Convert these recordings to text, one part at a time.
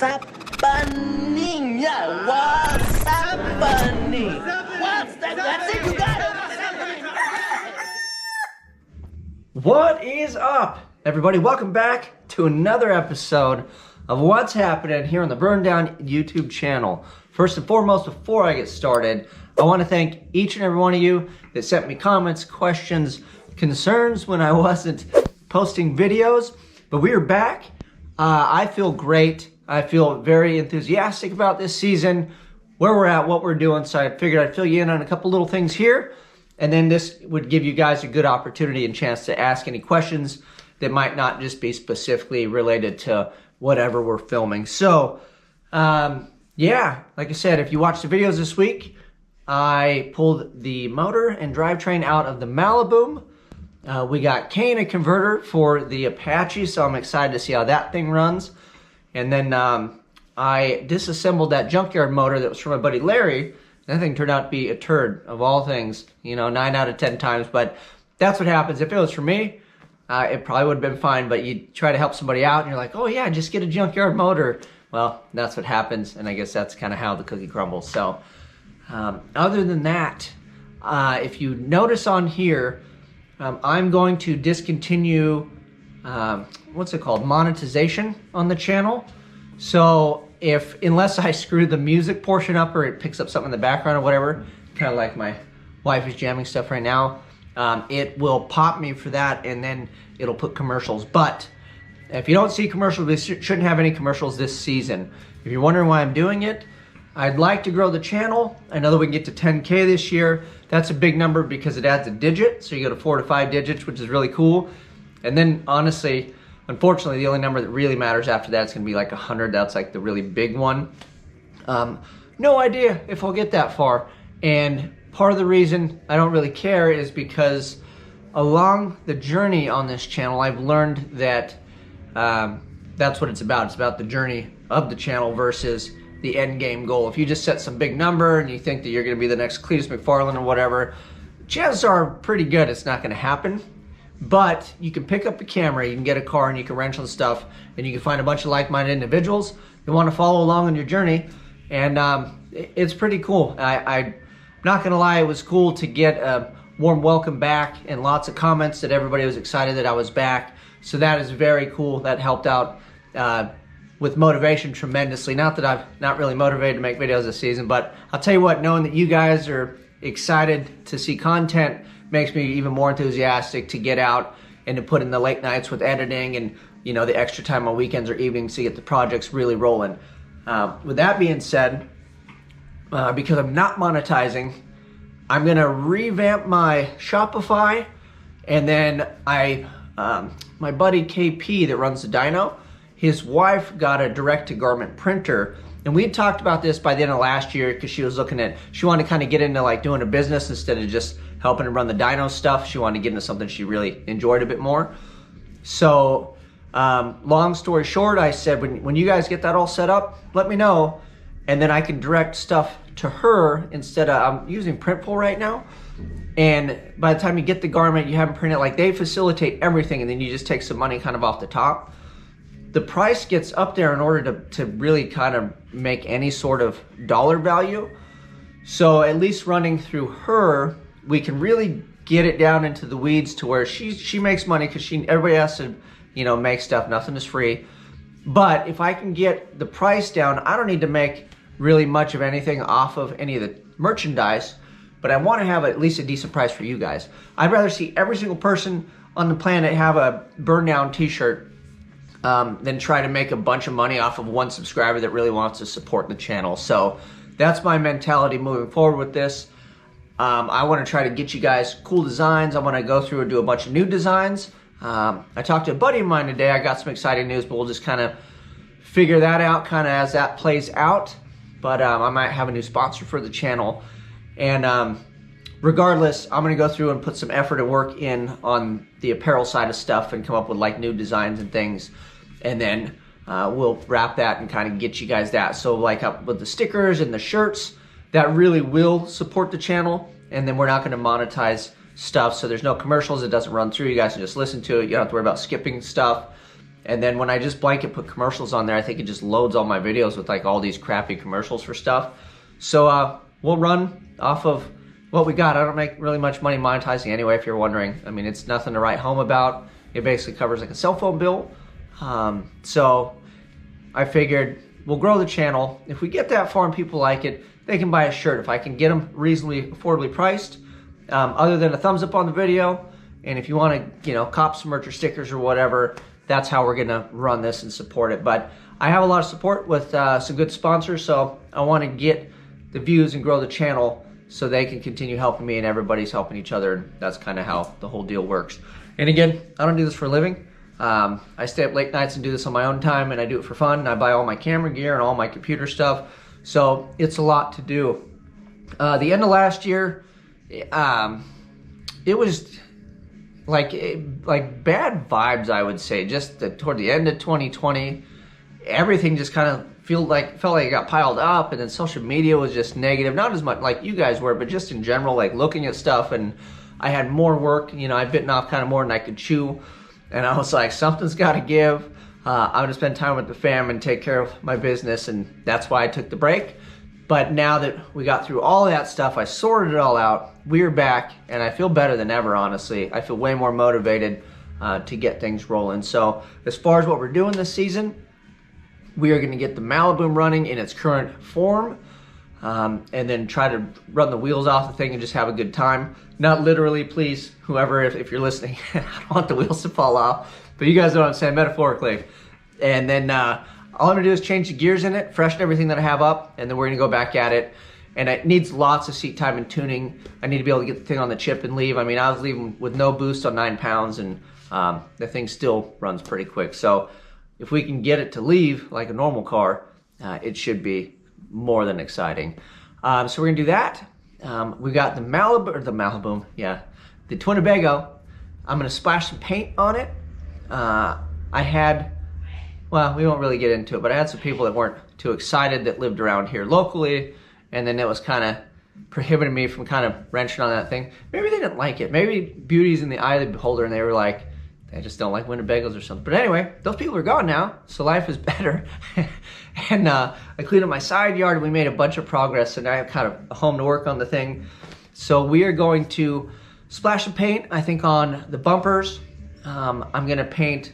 What's happening? Yeah, what's happening? What's that? That's it, you got it. What is up, everybody? Welcome back to another episode of What's Happening here on the Burndown YouTube channel. First and foremost, before I get started, I want to thank each and every one of you that sent me comments, questions, concerns when I wasn't posting videos. But we are back. I feel great. I feel very enthusiastic about this season, where we're at, what we're doing. So I figured I'd fill you in on a couple little things here. And then this would give you guys a good opportunity and chance to ask any questions that might not just be specifically related to whatever we're filming. So, yeah, like I said, if you watched the videos this week, I pulled the motor and drivetrain out of the Malibu. We got Kane a converter for the Apache, so I'm excited to see how that thing runs. And then I disassembled that junkyard motor that was from my buddy Larry. That thing turned out to be a turd of all things, 9 out of 10 times. But that's what happens. If it was for me, it probably would have been fine. But you try to help somebody out, and you're like, oh yeah, just get a junkyard motor. Well, that's what happens, and I guess that's kind of how the cookie crumbles. So other than that, if you notice on here, I'm going to discontinue, what's it called, monetization on the channel. So unless I screw the music portion up or it picks up something in the background or whatever, kind of like my wife is jamming stuff right now, it will pop me for that, and then it'll put commercials. But if you don't see commercials, we shouldn't have any commercials this season. If you're wondering why I'm doing it, I'd like to grow the channel. I know that we can get to 10K this year. That's a big number because it adds a digit. So you go to 4 to 5 digits, which is really cool. And then honestly, unfortunately, the only number that really matters after that is going to be like 100. That's like the really big one. No idea if I'll get that far. And part of the reason I don't really care is because along the journey on this channel, I've learned that that's what it's about. It's about the journey of the channel versus the end game goal. If you just set some big number and you think that you're going to be the next Cletus McFarland or whatever, chances are pretty good it's not going to happen. But you can pick up a camera, you can get a car, and you can wrench on stuff, and you can find a bunch of like-minded individuals who want to follow along on your journey, and it's pretty cool. I'm not going to lie, it was cool to get a warm welcome back and lots of comments that everybody was excited that I was back. So that is very cool. That helped out with motivation tremendously. Not that I'm not really motivated to make videos this season, but I'll tell you what, knowing that you guys are excited to see content makes me even more enthusiastic to get out and to put in the late nights with editing and the extra time on weekends or evenings to get the projects really rolling. With that being said, because I'm not monetizing, I'm gonna revamp my Shopify, and then my buddy KP that runs the dyno, his wife got a direct-to-garment printer, and we had talked about this by the end of last year because she wanted to kind of get into like doing a business instead of just helping to run the dyno stuff. She wanted to get into something she really enjoyed a bit more. So long story short, I said, when you guys get that all set up, let me know, and then I can direct stuff to her instead of, I'm using Printful right now. And by the time you get the garment, you have them print it, like they facilitate everything, and then you just take some money kind of off the top. The price gets up there in order to really kind of make any sort of dollar value. So at least running through her, we can really get it down into the weeds to where she makes money because everybody has to make stuff. Nothing is free. But if I can get the price down, I don't need to make really much of anything off of any of the merchandise, but I want to have at least a decent price for you guys. I'd rather see every single person on the planet have a Burndown t-shirt than try to make a bunch of money off of one subscriber that really wants to support the channel. So that's my mentality moving forward with this. I want to try to get you guys cool designs. I want to go through and do a bunch of new designs. I talked to a buddy of mine today. I got some exciting news, but we'll just kind of figure that out kind of as that plays out. But I might have a new sponsor for the channel. And regardless, I'm going to go through and put some effort and work in on the apparel side of stuff and come up with like new designs and things. And then we'll wrap that and kind of get you guys that. So like up with the stickers and the shirts, that really will support the channel. And then we're not going to monetize stuff. So there's no commercials. It doesn't run through. You guys can just listen to it. You don't have to worry about skipping stuff. And then when I just blanket put commercials on there, I think it just loads all my videos with like all these crappy commercials for stuff. So we'll run off of what we got. I don't make really much money monetizing anyway, if you're wondering. I mean, it's nothing to write home about. It basically covers like a cell phone bill. So I figured we'll grow the channel. If we get that far and people like it, they can buy a shirt. If I can get them reasonably affordably priced, other than a thumbs up on the video, and if you want to, cop some merch or stickers or whatever, that's how we're gonna run this and support it. But I have a lot of support with some good sponsors, so I want to get the views and grow the channel so they can continue helping me and everybody's helping each other. And that's kind of how the whole deal works. And again, I don't do this for a living. I stay up late nights and do this on my own time, and I do it for fun. And I buy all my camera gear and all my computer stuff, so it's a lot to do. The end of last year, it was like bad vibes, I would say. Just toward the end of 2020, everything just kind of felt like it got piled up, and then social media was just negative. Not as much like you guys were, but just in general, like looking at stuff. And I had more work. I'd bitten off kind of more than I could chew, and I was like, something's got to give. I'm gonna spend time with the fam and take care of my business, and that's why I took the break. But now that we got through all of that stuff, I sorted it all out, we're back, and I feel better than ever, honestly. I feel way more motivated to get things rolling. So as far as what we're doing this season, we are going to get the Malibu running in its current form, and then try to run the wheels off the thing and just have a good time. Not literally, please, whoever, if you're listening, I don't want the wheels to fall off, but you guys know what I'm saying, metaphorically. And then all I'm gonna do is change the gears in it, freshen everything that I have up, and then we're gonna go back at it. And it needs lots of seat time and tuning. I need to be able to get the thing on the chip and leave. I mean, I was leaving with no boost on 9 pounds, and the thing still runs pretty quick. So if we can get it to leave like a normal car, it should be more than exciting. So we're gonna do that. We got the Malibu, the Twinabago. I'm gonna splash some paint on it. Well, we won't really get into it, but I had some people that weren't too excited that lived around here locally, and then it was kind of prohibiting me from kind of wrenching on that thing. Maybe they didn't like it. Maybe beauty's in the eye of the beholder, and they were like, they just don't like Winnebagos or something. But anyway, those people are gone now, so life is better. And I cleaned up my side yard, and we made a bunch of progress, and I have kind of a home to work on the thing. So we are going to splash some paint, I think, on the bumpers. I'm gonna paint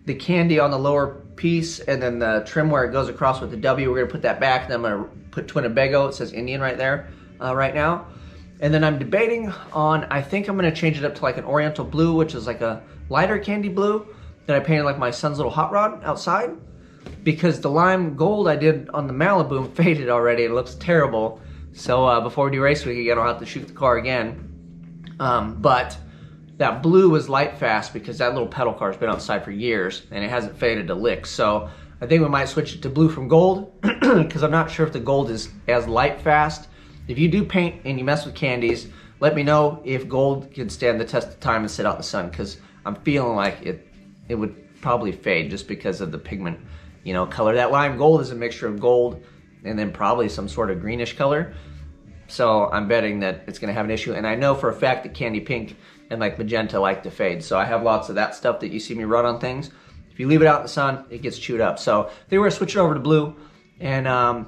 the candy on the lower piece, and then the trim where it goes across with the W, we're gonna put that back, and then I'm gonna put Twinabago, it says Indian right there, right now. And then I'm debating on, I think I'm gonna change it up to like an oriental blue, which is like a lighter candy blue that I painted like my son's little hot rod outside, because the lime gold I did on the Malibu faded already, it looks terrible. So before we do race week again, I'll have to shoot the car again. But that blue was light fast because that little pedal car's been outside for years and it hasn't faded to lick. So I think we might switch it to blue from gold, because I'm not sure if the gold is as light fast. If you do paint and you mess with candies, let me know if gold can stand the test of time and sit out in the sun, because I'm feeling like it would probably fade just because of the pigment, color. That lime gold is a mixture of gold and then probably some sort of greenish color. So I'm betting that it's gonna have an issue. And I know for a fact that candy pink and like magenta like to fade. So I have lots of that stuff that you see me run on things. If you leave it out in the sun, it gets chewed up. So I think we're gonna switch it over to blue, and I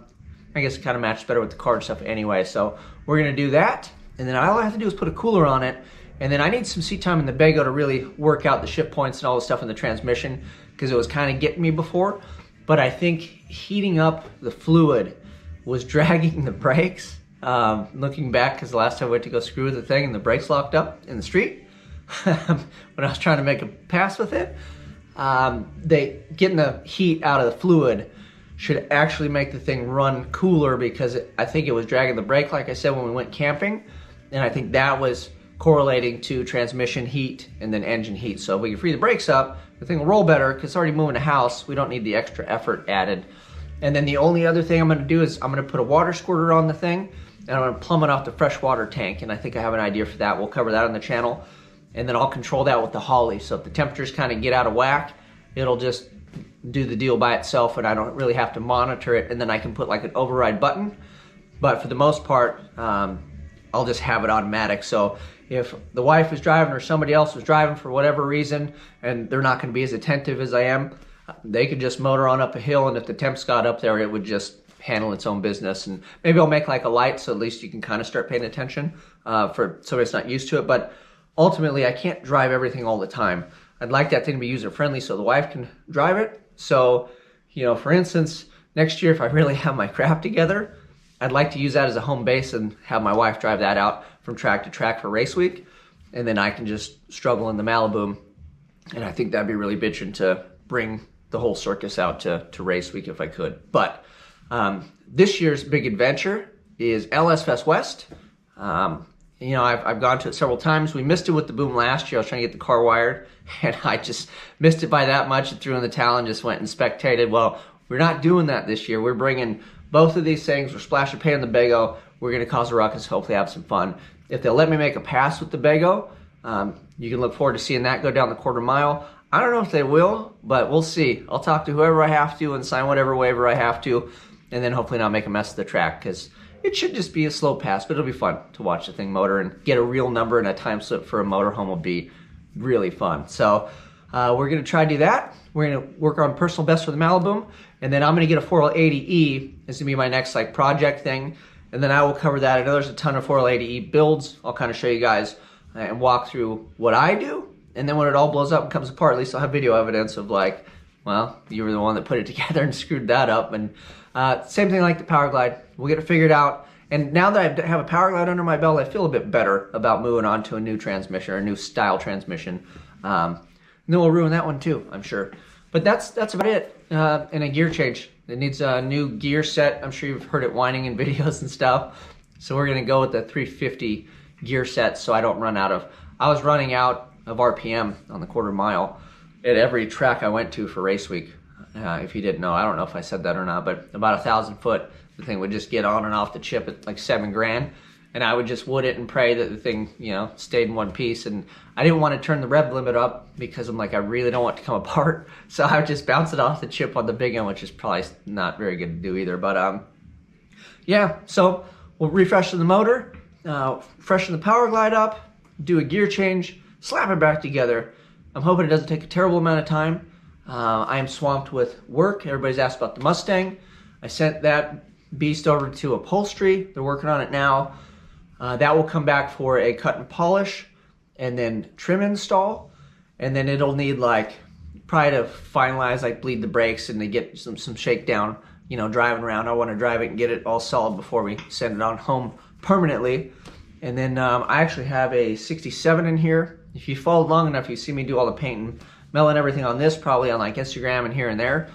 guess it kind of matches better with the card stuff anyway. So we're gonna do that, and then all I have to do is put a cooler on it, and then I need some seat time in the Bago to really work out the ship points and all the stuff in the transmission, because it was kind of getting me before. But I think heating up the fluid was dragging the brakes. Looking back, because the last time I went to go screw with the thing and the brakes locked up in the street when I was trying to make a pass with it, getting the heat out of the fluid should actually make the thing run cooler, because I think it was dragging the brake, like I said, when we went camping, and I think that was correlating to transmission heat and then engine heat. So if we can free the brakes up, the thing will roll better, because it's already moving a house. We don't need the extra effort added. And then the only other thing I'm gonna do is I'm gonna put a water squirter on the thing, and I'm gonna plumb it off the freshwater tank, and I think I have an idea for that. We'll cover that on the channel, and then I'll control that with the Holly. So if the temperatures kind of get out of whack, it'll just do the deal by itself, and I don't really have to monitor it, and then I can put like an override button. But for the most part, I'll just have it automatic. So if the wife was driving or somebody else was driving for whatever reason and they're not going to be as attentive as I am, they could just motor on up a hill, and if the temps got up there, it would just handle its own business. And maybe I'll make like a light so at least you can kind of start paying attention for somebody that's not used to it. But ultimately, I can't drive everything all the time. I'd like that thing to be user friendly so the wife can drive it. So, you know, for instance, next year if I really have my crap together, I'd like to use that as a home base and have my wife drive that out from track to track for race week. And then I can just struggle in the Malibu. And I think that'd be really bitching to bring the whole circus out to race week if I could. But this year's big adventure is LS Fest West. You know, I've gone to it several times. We missed it with the boom last year. I was trying to get the car wired, and I just missed it by that much and threw in the towel and just went and spectated. Well, we're not doing that this year. We're bringing both of these things. We're splashing paint on the Bago. We're going to cause a ruckus, hopefully have some fun. If they'll let me make a pass with the Bago, you can look forward to seeing that go down the quarter mile. I don't know if they will, but we'll see. I'll talk to whoever I have to and sign whatever waiver I have to, and then hopefully not make a mess of the track, because it should just be a slow pass, but it'll be fun to watch the thing motor, and get a real number and a time slip for a motorhome will be really fun. So we're going to try to do that. We're going to work on personal best for the Malibu, and then I'm going to get a 4L80E. It's going to be my next like project thing, and then I will cover that. I know there's a ton of 4L80E builds. I'll kind of show you guys and walk through what I do, and then when it all blows up and comes apart, at least I'll have video evidence of like, well, you were the one that put it together and screwed that up. And same thing like the Power Glide. We'll get it figured out. And now that I have a Power Glide under my belt, I feel a bit better about moving on to a new transmission or a new style transmission. And then we'll ruin that one too, I'm sure. But that's about it. And a gear change. It needs a new gear set. I'm sure you've heard it whining in videos and stuff. So we're going to go with the 350 gear set so I don't run out of... I was running out of RPM on the quarter mile at every track I went to for race week. If you didn't know, I don't know if I said that or not, but about 1,000 foot, the thing would just get on and off the chip at like $7,000, and I would just wood it and pray that the thing, you know, stayed in one piece. And I didn't want to turn the rev limit up because I'm like, I really don't want it to come apart. So I would just bounce it off the chip on the big end, which is probably not very good to do either. But yeah, so we'll refresh the motor, freshen the Power Glide up, do a gear change, slap it back together. I'm hoping it doesn't take a terrible amount of time. I am swamped with work. Everybody's asked about the Mustang. I sent that beast over to upholstery. They're working on it now. That will come back for a cut and polish and then trim install. And then it'll need like probably to finalize, like bleed the brakes and to get some shakedown, you know, driving around. I want to drive it and get it all solid before we send it on home permanently. And then I actually have a 67 in here. If you followed long enough, you see me do all the painting, melting everything on this, probably on like Instagram and here and there.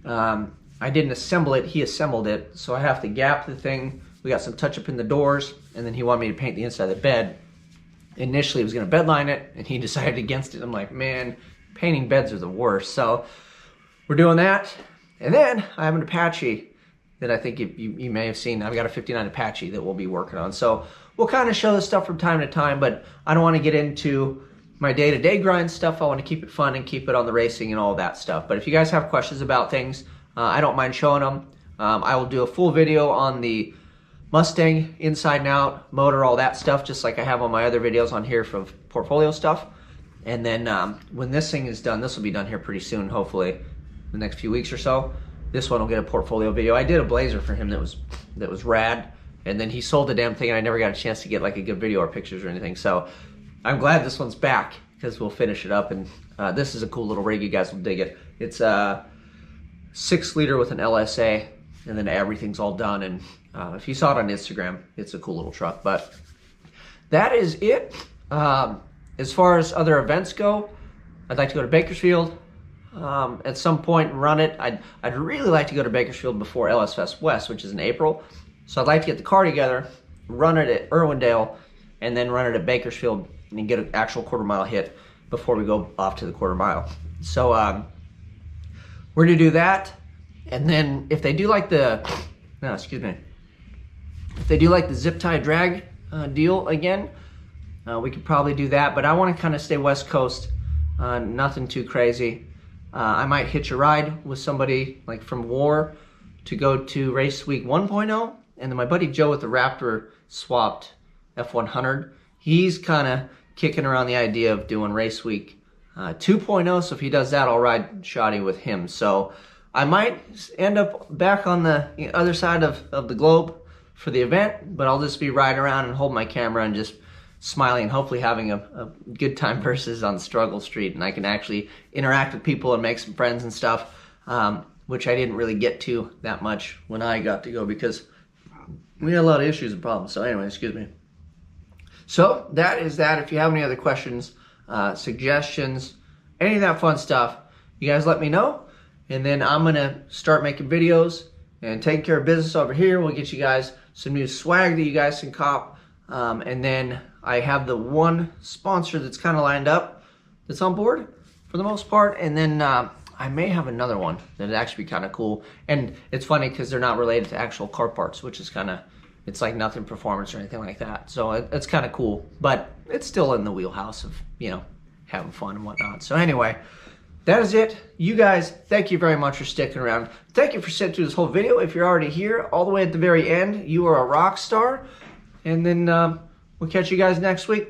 I didn't assemble it, he assembled it, so I have to gap the thing. We got some touch up in the doors, and then he wanted me to paint the inside of the bed. Initially, he was gonna bed line it, and he decided against it. I'm like, man, painting beds are the worst. So we're doing that. And then I have an Apache that I think you may have seen. I've got a 59 Apache that we'll be working on. So we'll kind of show this stuff from time to time, but I don't want to get into my day-to-day grind stuff. I want to keep it fun and keep it on the racing and all that stuff. But if you guys have questions about things, I don't mind showing them. I will do a full video on the Mustang, inside and out, motor, all that stuff, just like I have on my other videos on here from portfolio stuff. And then when this thing is done, this will be done here pretty soon, hopefully the next few weeks or so. This one will get a portfolio video. I did a Blazer for him that was rad, and then he sold the damn thing, and I never got a chance to get like a good video or pictures or anything. So I'm glad this one's back because we'll finish it up. And this is a cool little rig. You guys will dig it. It's a 6-liter with an LSA, and then everything's all done. And if you saw it on Instagram, it's a cool little truck. But that is it. As far as other events go, I'd like to go to Bakersfield at some point and run it. I'd really like to go to Bakersfield before LS Fest West, which is in April. So I'd like to get the car together, run it at Irwindale, and then run it at Bakersfield and get an actual quarter mile hit before we go off to the quarter mile. So we're gonna do that. And then if they do like the, if they do like the zip tie drag deal again, we could probably do that. But I want to kind of stay West Coast, nothing too crazy. I might hitch a ride with somebody like from War to go to race week 1.0. And then my buddy Joe with the Raptor swapped F100. he's kind of kicking around the idea of doing Race Week 2.0. So if he does that, I'll ride shoddy with him. So I might end up back on the other side of the globe for the event, but I'll just be riding around and holding my camera and just smiling and hopefully having a good time versus on Struggle Street, and I can actually interact with people and make some friends and stuff, which I didn't really get to that much when I got to go because we had a lot of issues and problems. So anyway, excuse me. So that is that. If you have any other questions, suggestions, any of that fun stuff, you guys let me know, and then I'm gonna start making videos and taking care of business over here. We'll get you guys some new swag that you guys can cop, and then I have the one sponsor that's kind of lined up that's on board for the most part, and then I may have another one that'd actually be kind of cool. And it's funny because they're not related to actual car parts, which is kind of, it's like nothing performance or anything like that. So it's kind of cool, but it's still in the wheelhouse of, you know, having fun and whatnot. So anyway, that is it. You guys, thank you very much for sticking around. Thank you for sitting through this whole video. If you're already here all the way at the very end, you are a rock star. And then we'll catch you guys next week.